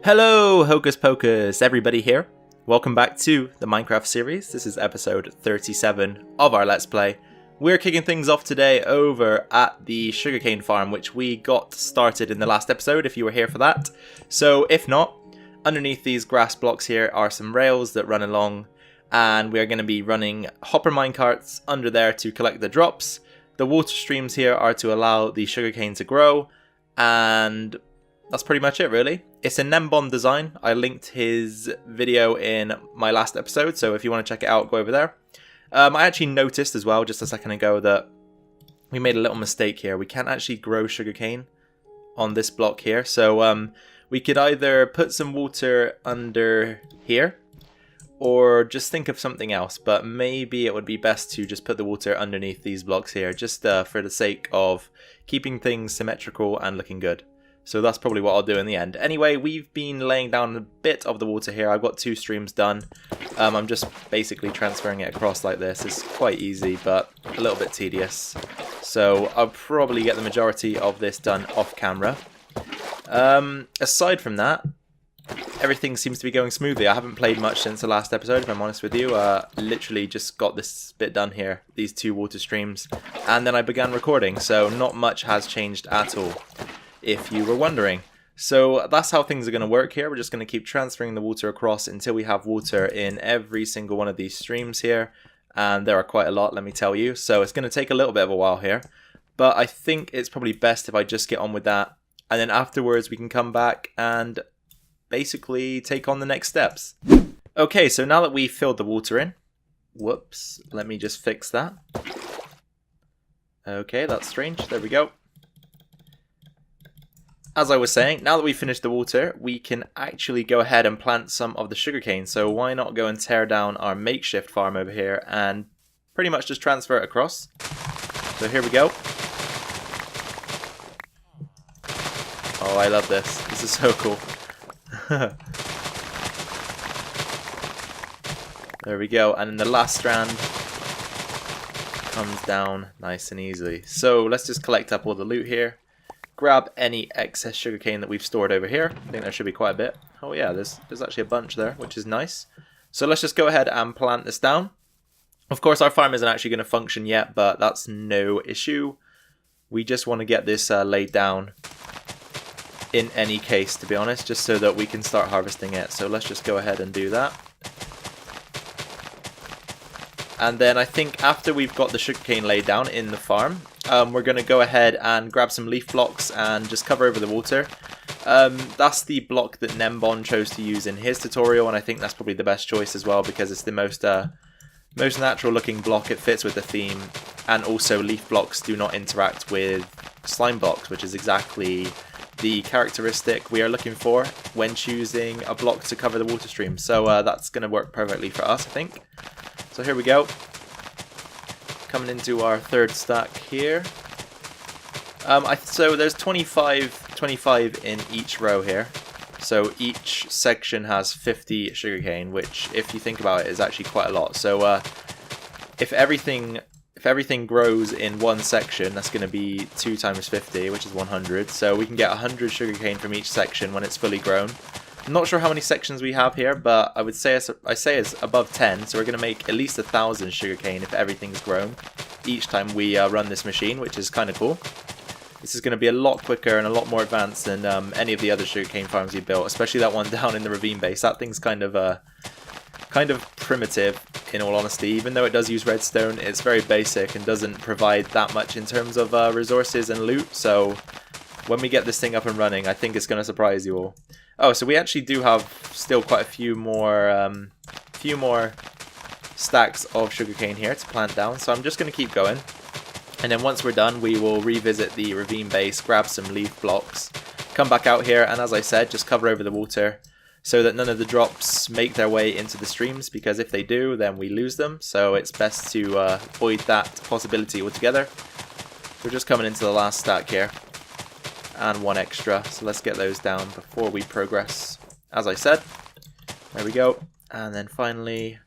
Hello, Hocus Pocus, everybody here. Welcome back to the Minecraft series. This is episode 37 of our Let's Play. We're kicking things off today over at the Sugarcane Farm, which we got started in the last episode, if you were here for that. So if not, underneath these grass blocks here are some rails that run along, and we're going to be running hopper minecarts under there to collect the drops. The water streams here are to allow the sugarcane to grow, and that's pretty much it, really. It's a Nembon design. I linked his video in my last episode, so if you want to check it out, go over there. I actually noticed as well, just a second ago, that we made a little mistake here. We can't actually grow sugarcane on this block here, so we could either put some water under here, or just think of something else, but maybe it would be best to just put the water underneath these blocks here, just for the sake of keeping things symmetrical and looking good. So that's probably what I'll do in the end. Anyway, we've been laying down a bit of the water here. I've got 2 streams done. I'm just basically transferring it across like this. It's quite easy, but a little bit tedious. So I'll probably get the majority of this done off camera. Aside from that, everything seems to be going smoothly. I haven't played much since the last episode, if I'm honest with you. Literally just got this bit done here, these 2 water streams, and then I began recording, so not much has changed at all, if you were wondering. So that's how things are going to work here. We're just going to keep transferring the water across until we have water in every single one of these streams here, and there are quite a lot, let me tell you. So it's going to take a little bit of a while here, but I think it's probably best if I just get on with that, and then afterwards we can come back and basically take on the next steps. Okay, so now that we've filled the water in, whoops, let me just fix that. Okay, that's strange, there we go. As I was saying, now that we've finished the water, we can actually go ahead and plant some of the sugarcane. So why not go and tear down our makeshift farm over here and pretty much just transfer it across. So here we go. Oh, I love this. This is so cool. There we go. And then the last strand comes down nice and easily. So let's just collect up all the loot here. Grab any excess sugarcane that we've stored over here. I think there should be quite a bit. Oh yeah, there's actually a bunch there, which is nice. So let's just go ahead and plant this down. Of course, our farm isn't actually going to function yet, but that's no issue. We just want to get this laid down in any case, to be honest, just so that we can start harvesting it. So let's just go ahead and do that. And then I think after we've got the sugarcane laid down in the farm, we're going to go ahead and grab some leaf blocks and just cover over the water. That's the block that Nembon chose to use in his tutorial, and I think that's probably the best choice as well, because it's the most natural looking block. It fits with the theme, and also leaf blocks do not interact with slime blocks, which is exactly the characteristic we are looking for when choosing a block to cover the water stream. So that's going to work perfectly for us, I think. So here we go. Coming into our 3rd stack here. So there's 25 in each row here. So each section has 50 sugarcane, which, if you think about it, is actually quite a lot. So if everything grows in one section, that's going to be 2 times 50, which is 100. So we can get 100 sugarcane from each section when it's fully grown. I'm not sure how many sections we have here, but I would say it's above 10, so we're going to make at least 1,000 sugarcane if everything's grown each time we run this machine, which is kind of cool. This is going to be a lot quicker and a lot more advanced than any of the other sugarcane farms we built, especially that one down in the ravine base. That thing's kind of primitive, in all honesty. Even though it does use redstone, it's very basic and doesn't provide that much in terms of resources and loot, so when we get this thing up and running, I think it's going to surprise you all. Oh, so we actually do have still quite a few more stacks of sugarcane here to plant down. So I'm just going to keep going. And then once we're done, we will revisit the ravine base, grab some leaf blocks, come back out here, and as I said, just cover over the water so that none of the drops make their way into the streams, because if they do, then we lose them. So it's best to avoid that possibility altogether. We're just coming into the last stack here. And 1 extra, so let's get those down before we progress. As I said, there we go. And then finally,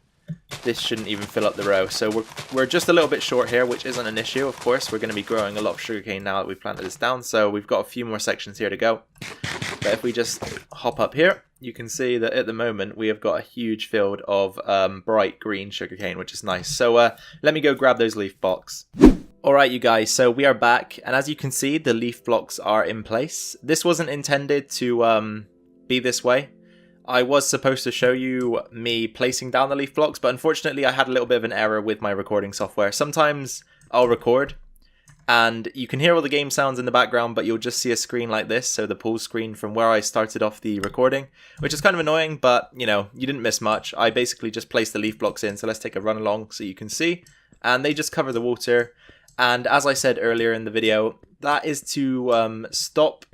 this shouldn't even fill up the row, so we're just a little bit short here, which isn't an issue. Of course, we're going to be growing a lot of sugarcane now that we've planted this down, so we've got a few more sections here to go. But if we just hop up here, you can see that at the moment we have got a huge field of bright green sugarcane, which is nice. So let me go grab those leaf blocks. Alright you guys, so we are back, and as you can see the leaf blocks are in place. This wasn't intended to be this way. I was supposed to show you me placing down the leaf blocks, but unfortunately I had a little bit of an error with my recording software. Sometimes I'll record and you can hear all the game sounds in the background, but you'll just see a screen like this, so the pause screen from where I started off the recording, which is kind of annoying, but you know, you didn't miss much. I basically just placed the leaf blocks in, so let's take a run along so you can see, and they just cover the water. And as I said earlier in the video, that is to stop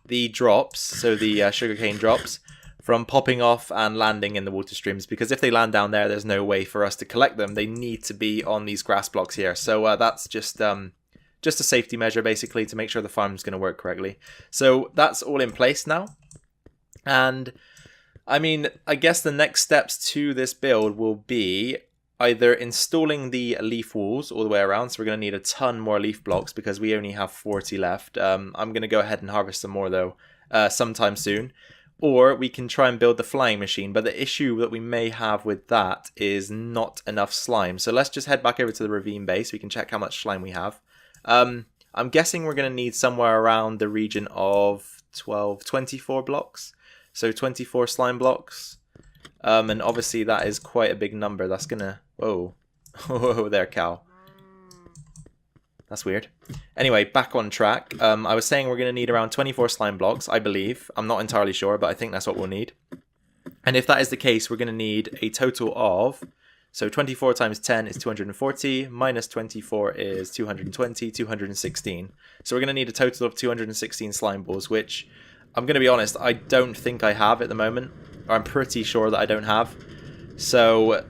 the drops, so the sugarcane drops, from popping off and landing in the water streams, because if they land down there, there's no way for us to collect them. They need to be on these grass blocks here. So that's just a safety measure, basically, to make sure the farm's going to work correctly. So that's all in place now. And I mean, I guess the next steps to this build will be either installing the leaf walls all the way around. So we're going to need a ton more leaf blocks because we only have 40 left. I'm going to go ahead and harvest some more though sometime soon. Or we can try and build the flying machine, but the issue that we may have with that is not enough slime. So let's just head back over to the ravine base. We can check how much slime we have. I'm guessing we're going to need somewhere around the region of 24 blocks. So 24 slime blocks. And obviously that is quite a big number. That's going to... Whoa. Whoa there, cow. That's weird. Anyway, back on track. I was saying we're going to need around 24 slime blocks, I believe. I'm not entirely sure, but I think that's what we'll need. And if that is the case, we're going to need a total of... So 24 times 10 is 240, minus 24 is 220, 216. So we're going to need a total of 216 slime balls, which I'm going to be honest, I don't think I have at the moment. Or I'm pretty sure that I don't have. So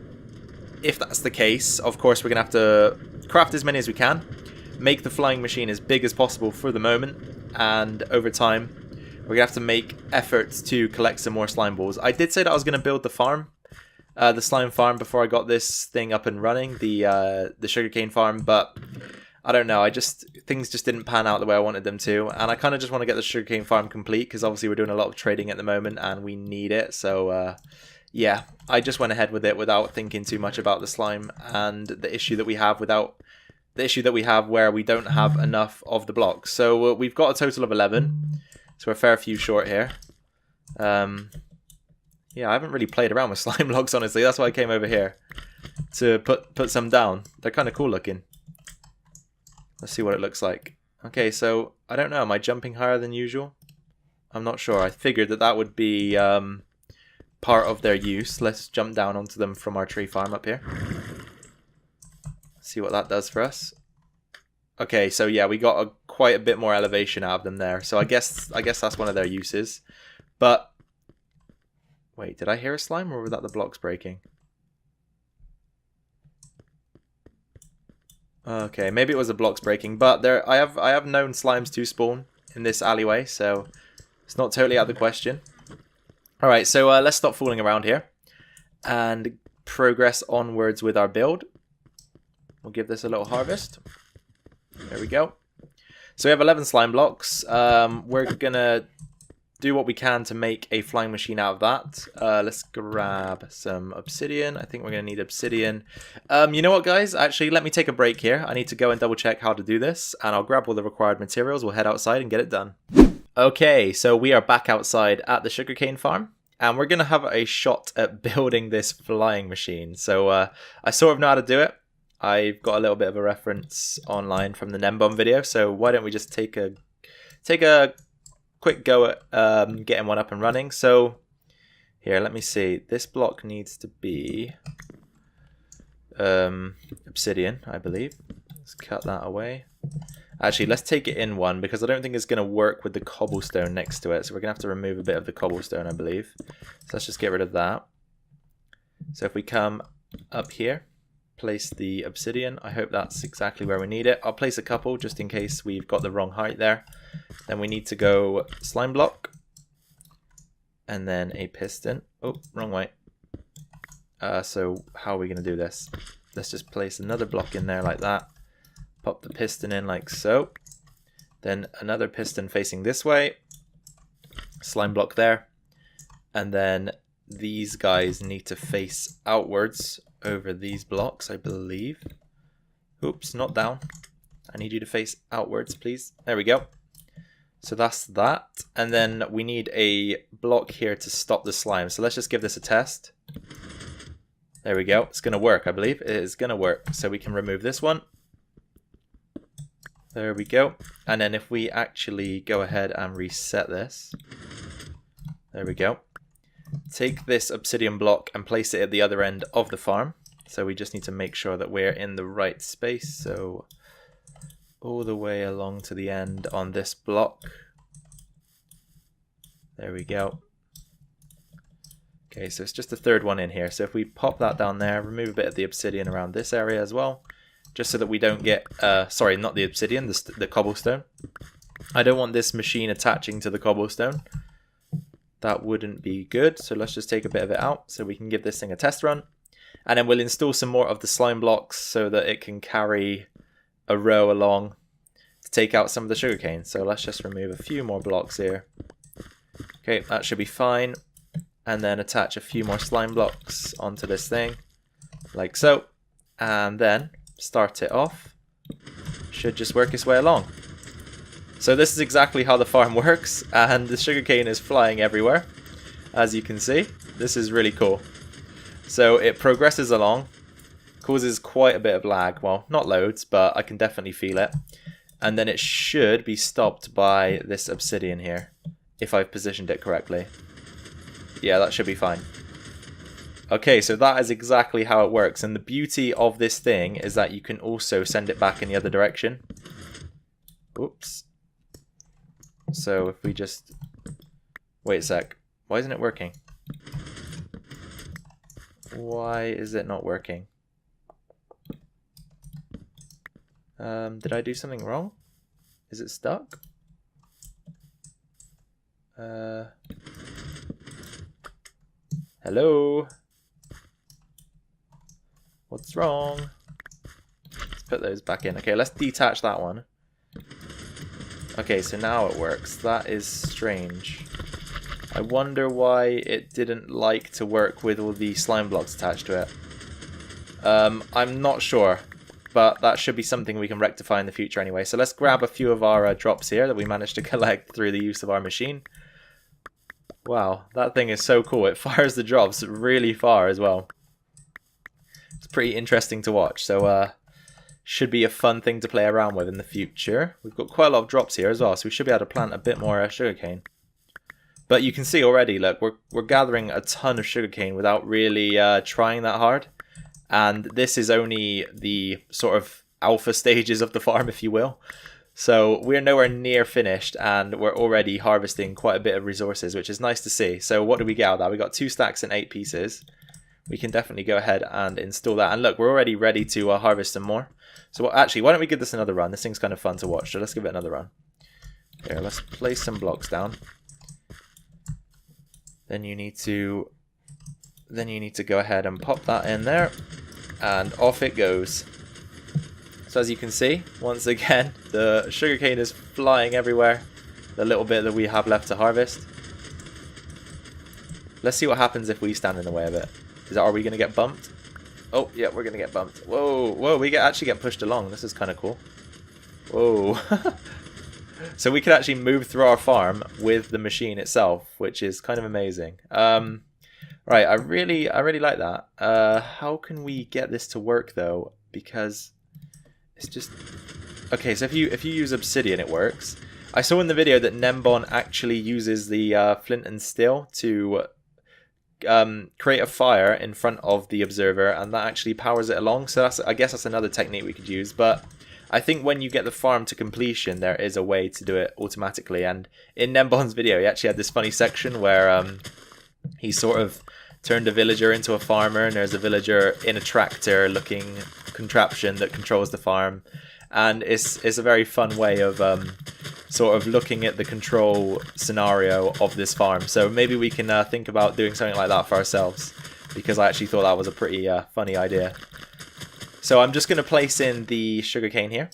if that's the case, of course we're going to have to craft as many as we can, make the flying machine as big as possible for the moment, and over time we're going to have to make efforts to collect some more slime balls. I did say that I was going to build the farm. The slime farm before I got this thing up and running, the sugarcane farm, but I don't know, things just didn't pan out the way I wanted them to, and I kind of just want to get the sugarcane farm complete because obviously we're doing a lot of trading at the moment and we need it. So yeah, I just went ahead with it without thinking too much about the slime and the issue that we have where we don't have enough of the blocks. So we've got a total of 11, so we're a fair few short here. Yeah, I haven't really played around with slime blocks, honestly. That's why I came over here to put some down. They're kind of cool looking. Let's see what it looks like. Okay, so I don't know. Am I jumping higher than usual? I'm not sure. I figured that would be part of their use. Let's jump down onto them from our tree farm up here. See what that does for us. Okay, so yeah, we got quite a bit more elevation out of them there. So I guess that's one of their uses. But wait, did I hear a slime or was that the blocks breaking? Okay, maybe it was the blocks breaking, but I have known slimes to spawn in this alleyway, so it's not totally out of the question. Alright, so let's stop fooling around here and progress onwards with our build. We'll give this a little harvest. There we go. So we have 11 slime blocks. We're gonna do what we can to make a flying machine out of that. Let's grab some obsidian. I think we're going to need obsidian. You know what, guys? Actually, let me take a break here. I need to go and double check how to do this, and I'll grab all the required materials. We'll head outside and get it done. Okay, so we are back outside at the sugarcane farm, and we're going to have a shot at building this flying machine. So I sort of know how to do it. I've got a little bit of a reference online from the Nembomb video, so why don't we just take a quick go at getting one up and running. So here, let me see. This block needs to be obsidian, I believe. Let's cut that away. Actually, let's take it in one because I don't think it's going to work with the cobblestone next to it. So we're going to have to remove a bit of the cobblestone, I believe. So let's just get rid of that. So if we come up here, place the obsidian. I hope that's exactly where we need it. I'll place a couple just in case we've got the wrong height there. Then we need to go slime block and then a piston. Oh, wrong way. So how are we going to do this? Let's just place another block in there like that. Pop the piston in like so. Then another piston facing this way. Slime block there. And then these guys need to face outwards over these blocks, I believe. Oops, not down. I need you to face outwards, please. There we go. So that's that. And then we need a block here to stop the slime. So let's just give this a test. There we go. It's going to work, I believe. It is going to work. So we can remove this one. There we go. And then if we actually go ahead and reset this. There we go. Take this obsidian block and place it at the other end of the farm. So we just need to make sure that we're in the right space. So all the way along to the end on this block. There we go. Okay, so it's just the third one in here. So if we pop that down there, remove a bit of the obsidian around this area as well, just so that we don't get, sorry, not the obsidian, the cobblestone. I don't want this machine attaching to the cobblestone. That wouldn't be good. So let's just take a bit of it out so we can give this thing a test run. And then we'll install some more of the slime blocks so that it can carry a row along to take out some of the sugarcane. So let's just remove a few more blocks here. Okay, that should be fine. And then attach a few more slime blocks onto this thing, like so. And then start it off. Should just work its way along. So this is exactly how the farm works, and the sugarcane is flying everywhere, as you can see. This is really cool. So it progresses along, causes quite a bit of lag. Well, not loads, but I can definitely feel it. And then it should be stopped by this obsidian here, if I've positioned it correctly. Yeah, that should be fine. Okay, so that is exactly how it works. And the beauty of this thing is that you can also send it back in the other direction. Oops. So if we just... Wait a sec. Why isn't it working? Why is it not working? Did I do something wrong? Is it stuck? Hello? What's wrong? Let's put those back in. Okay, let's detach that one. Okay, so now it works. That is strange. I wonder why it didn't like to work with all the slime blocks attached to it. I'm not sure, but that should be something we can rectify in the future anyway. So let's grab a few of our drops here that we managed to collect through the use of our machine. Wow, that thing is so cool. It fires the drops really far as well. It's pretty interesting to watch. So should be a fun thing to play around with in the future. We've got quite a lot of drops here as well, so we should be able to plant a bit more sugarcane. But you can see already, look, we're gathering a ton of sugarcane without really trying that hard. And this is only the sort of alpha stages of the farm, if you will. So we're nowhere near finished, and we're already harvesting quite a bit of resources, which is nice to see. So what do we get out of that? We got 2 stacks and 8 pieces. We can definitely go ahead and install that. And look, we're already ready to harvest some more. So actually, why don't we give this another run? This thing's kind of fun to watch, so let's give it another run. Here, let's place some blocks down. Then you need to go ahead and pop that in there, and off it goes. So as you can see, once again, the sugarcane is flying everywhere. The little bit that we have left to harvest. Let's see what happens if we stand in the way of it. Are we going to get bumped? Oh, yeah, we're going to get bumped. Whoa, whoa, we actually get pushed along. This is kind of cool. Whoa. So we could actually move through our farm with the machine itself, which is kind of amazing. Right, I really like that. How can we get this to work though? Because it's just... Okay, so if you use obsidian, it works. I saw in the video that Nembon actually uses the flint and steel to create a fire in front of the observer, and that actually powers it along. So I guess that's another technique we could use. But I think when you get the farm to completion, there is a way to do it automatically. And in Nembon's video, he actually had this funny section where he sort of turned a villager into a farmer, and there's a villager in a tractor looking contraption that controls the farm. And it's a very fun way of sort of looking at the control scenario of this farm. So maybe we can think about doing something like that for ourselves, because I actually thought that was a pretty funny idea. So I'm just going to place in the sugarcane here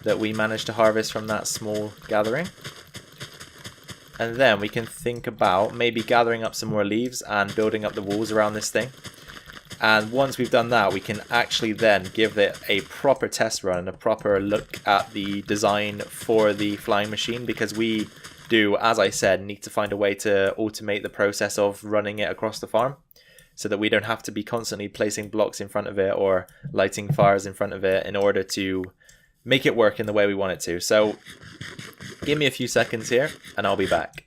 that we managed to harvest from that small gathering. And then we can think about maybe gathering up some more leaves and building up the walls around this thing. And once we've done that, we can actually then give it a proper test run, a proper look at the design for the flying machine, because we do, as I said, need to find a way to automate the process of running it across the farm so that we don't have to be constantly placing blocks in front of it or lighting fires in front of it in order to make it work in the way we want it to. So give me a few seconds here and I'll be back.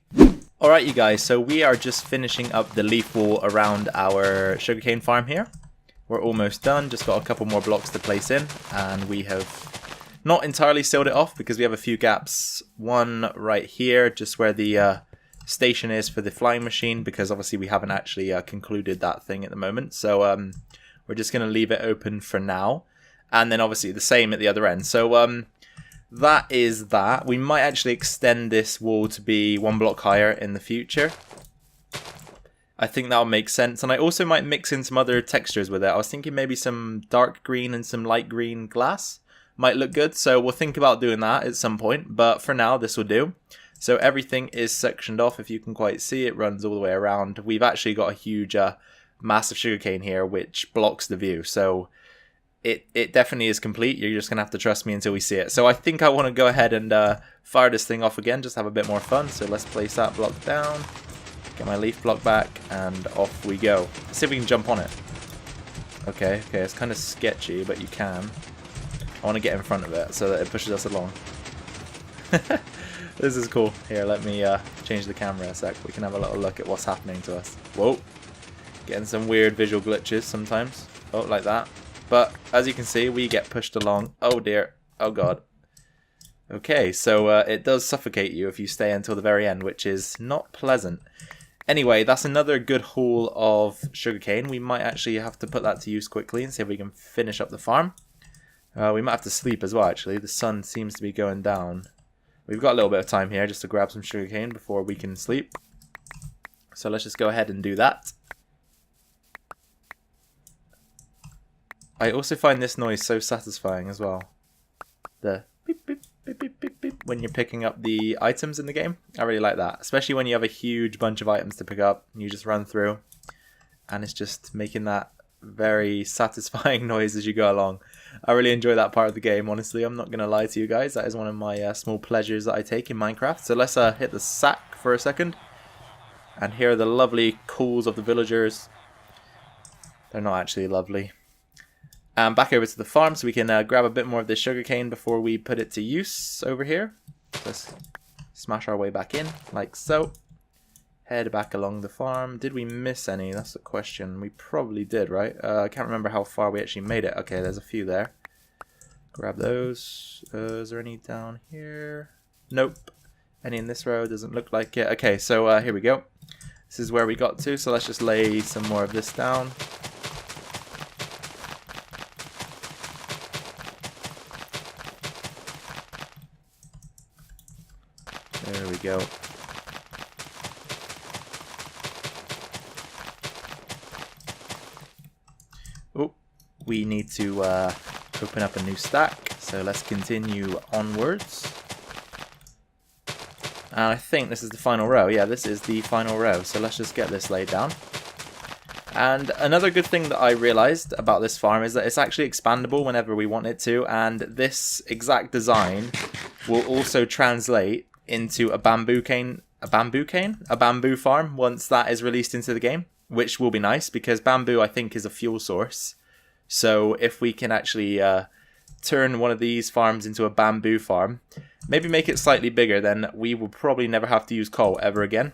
Alright you guys, so we are just finishing up the leaf wall around our sugarcane farm here. We're almost done, just got a couple more blocks to place in, and we have not entirely sealed it off because we have a few gaps. One right here, just where the station is for the flying machine, because obviously we haven't actually concluded that thing at the moment. So we're just going to leave it open for now. And then obviously the same at the other end. So that is that. We might actually extend this wall to be 1 block higher in the future. I think that'll make sense. And I also might mix in some other textures with it. I was thinking maybe some dark green and some light green glass might look good. So we'll think about doing that at some point. But for now, this will do. So everything is sectioned off. If you can quite see, it runs all the way around. We've actually got a huge, massive sugarcane here, which blocks the view. So it definitely is complete. You're just going to have to trust me until we see it. So I think I want to go ahead and fire this thing off again, just have a bit more fun. So let's place that block down, get my leaf block back, and off we go. Let's see if we can jump on it. Okay, it's kind of sketchy, but you can. I want to get in front of it so that it pushes us along. This is cool. Here, let me change the camera a sec. We can have a little look at what's happening to us. Whoa. Getting some weird visual glitches sometimes. Oh, like that. But as you can see, we get pushed along. Oh dear. Oh god. Okay, so it does suffocate you if you stay until the very end, which is not pleasant. Anyway, that's another good haul of sugarcane. We might actually have to put that to use quickly and see if we can finish up the farm. We might have to sleep as well, actually. The sun seems to be going down. We've got a little bit of time here just to grab some sugarcane before we can sleep. So let's just go ahead and do that. I also find this noise so satisfying as well. The beep, beep, beep, beep, beep, beep, when you're picking up the items in the game. I really like that. Especially when you have a huge bunch of items to pick up. And you just run through. And it's just making that very satisfying noise as you go along. I really enjoy that part of the game, honestly. I'm not going to lie to you guys. That is one of my small pleasures that I take in Minecraft. So let's hit the sack for a second. And here are the lovely calls of the villagers. They're not actually lovely. And back over to the farm so we can grab a bit more of this sugarcane before we put it to use over here. Let's smash our way back in, like so. Head back along the farm. Did we miss any? That's the question. We probably did, right? I can't remember how far we actually made it. Okay, there's a few there. Grab those. Is there any down here? Nope. Any in this row? Doesn't look like it. Okay, so here we go. This is where we got to, so let's just lay some more of this down. There we go. Oh, we need to open up a new stack, so let's continue onwards. And I think this is the final row. Yeah, this is the final row, so let's just get this laid down. And another good thing that I realized about this farm is that it's actually expandable whenever we want it to, and this exact design will also translate into a bamboo farm once that is released into the game, which will be nice because bamboo I think is a fuel source. So if we can actually turn one of these farms into a bamboo farm, maybe make it slightly bigger, then we will probably never have to use coal ever again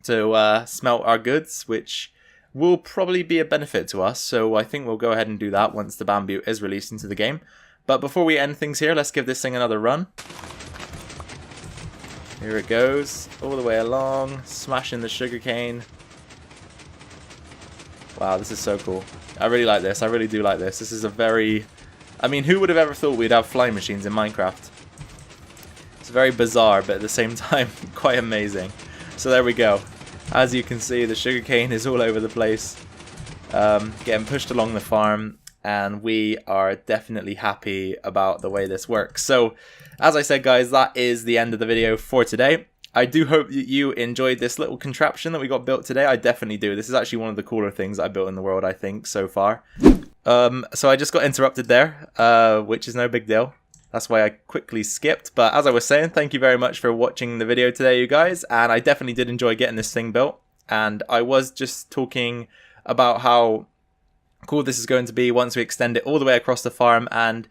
to smelt our goods, which will probably be a benefit to us. So I think we'll go ahead and do that once the bamboo is released into the game. But before we end things here, let's give this thing another run. Here it goes, all the way along, smashing the sugarcane. Wow, this is so cool. I really like this. I really do like this. This is a very... I mean, who would have ever thought we'd have flying machines in Minecraft? It's very bizarre, but at the same time, quite amazing. So there we go. As you can see, the sugarcane is all over the place, getting pushed along the farm, and we are definitely happy about the way this works. So, as I said, guys, that is the end of the video for today. I do hope that you enjoyed this little contraption that we got built today. I definitely do. This is actually one of the cooler things I built in the world, I think, so far. So I just got interrupted there, which is no big deal. That's why I quickly skipped. But as I was saying, thank you very much for watching the video today, you guys. And I definitely did enjoy getting this thing built. And I was just talking about how cool this is going to be once we extend it all the way across the farm. And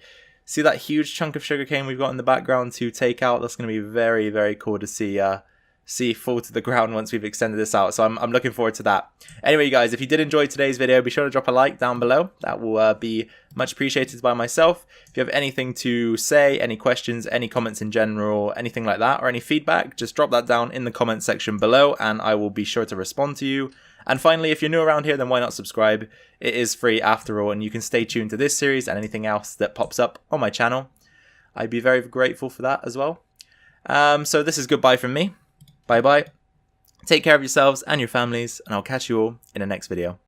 see that huge chunk of sugarcane we've got in the background to take out? That's going to be very, very cool to see fall to the ground once we've extended this out. So I'm looking forward to that. Anyway, you guys, if you did enjoy today's video, be sure to drop a like down below. That will be much appreciated by myself. If you have anything to say, any questions, any comments in general, anything like that, or any feedback, just drop that down in the comment section below and I will be sure to respond to you. And finally, if you're new around here, then why not subscribe? It is free after all, and you can stay tuned to this series and anything else that pops up on my channel. I'd be very grateful for that as well. So this is goodbye from me. Bye bye. Take care of yourselves and your families, and I'll catch you all in the next video.